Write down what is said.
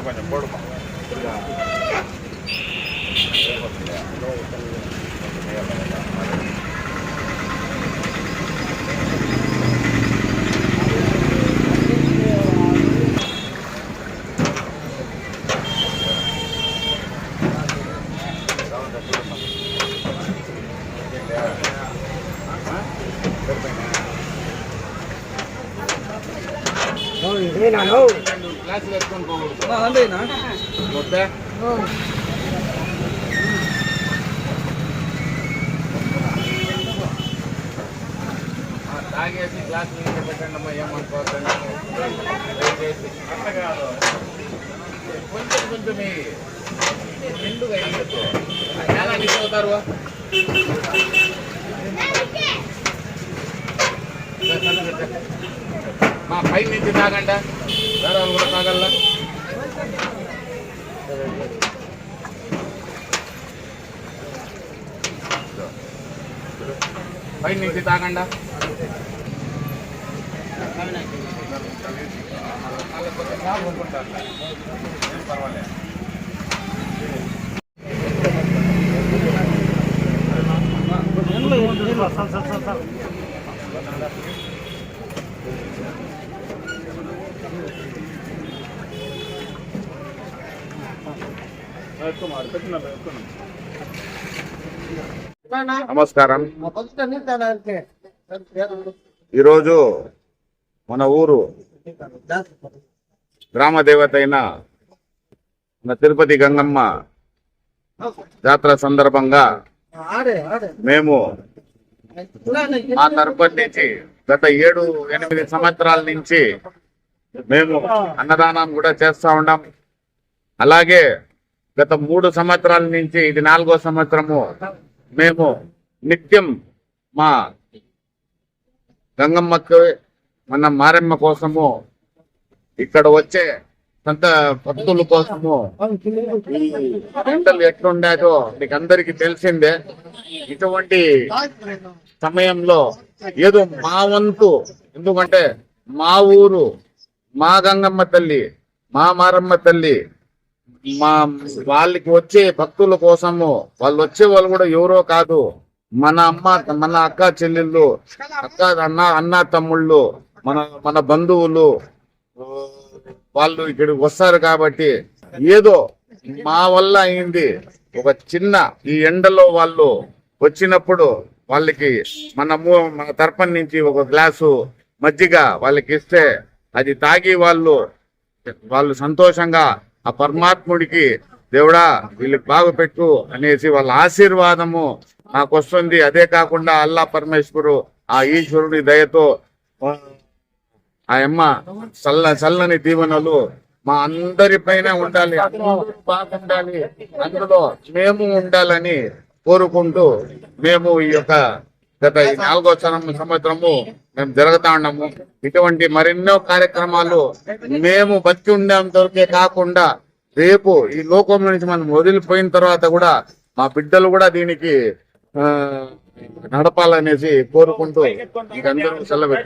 కొంచెం పోడుమా క్లాస్ పెట్టుకొని పోకూడదు తాగేసి గ్లాస్ మీద పెట్టండి అమ్మా, ఏమనుకోవద్దండి. దయచేసి అట్లా కాదు, కొంచెం కొంచెం నిండుగా వేయచ్చు. ఎలా మిస్ అవుతారు? మా పై నుంచి తాగండి, వేరే వాళ్ళు కూడా తాగల్లా. పై నుంచి తాగండి. పర్వాలేదు. నమస్కారం. ఈరోజు మన ఊరు గ్రామ దేవత అయిన మన తిరుపతి గంగమ్మ జాతర సందర్భంగా మేము మా తరపున నుంచి గత 7-8 సంవత్సరాల నుంచి మేము అన్నదానం కూడా చేస్తా ఉన్నాం. అలాగే గత 3 సంవత్సరాల నుంచి ఇది 4వ సంవత్సరము మేము నిత్యం మా గంగమ్మకు మన మారెమ్మ కోసము ఇక్కడ వచ్చే సంత భక్తుల కోసము ఎండలు ఎట్లుండేదో మీకు అందరికి తెలిసిందే. ఇటువంటి సమయంలో ఏదో మా వంతు, ఎందుకంటే మా ఊరు, మా గంగమ్మ తల్లి, మా మారమ్మ తల్లి, మా వాళ్ళకి వచ్చే భక్తుల కోసము, వాళ్ళు వచ్చే వాళ్ళు కూడా ఎవరో కాదు, మన అమ్మ, మన అక్క చెల్లెళ్ళు, అన్న తమ్ముళ్ళు, మన బంధువులు, వాళ్ళు ఇక్కడికి వస్తారు. కాబట్టి ఏదో మా వల్ల అయింది ఒక చిన్న ఈ ఎండలో వాళ్ళు వచ్చినప్పుడు వాళ్ళకి మన తరపున నుంచి ఒక గ్లాసు మజ్జిగ వాళ్ళకి ఇస్తే అది తాగి వాళ్ళు సంతోషంగా ఆ పరమాత్ముడికి దేవుడా వీళ్ళకి బాగుపెట్టు అనేసి వాళ్ళ ఆశీర్వాదము నాకు వస్తుంది. అదే కాకుండా అల్లా పరమేశ్వరు ఆ ఈశ్వరుని దయతో ఆ అమ్మ చల్లని దీవెనలు మా అందరి పైన ఉండాలి, బాగుండాలి, అందులో మేము ఉండాలని కోరుకుంటూ మేము ఈ యొక్క గత 4వ సంవత్సరము మేము జరుగుతా ఉన్నాము. ఇటువంటి మరెన్నో కార్యక్రమాలు మేము బతికి ఉండేంత వరకే కాకుండా రేపు ఈ లోకంలో నుంచి మనం వదిలిపోయిన తర్వాత కూడా మా బిడ్డలు కూడా దీనికి నడపాలనేసి కోరుకుంటూ ఇక అందరూ సెలవు.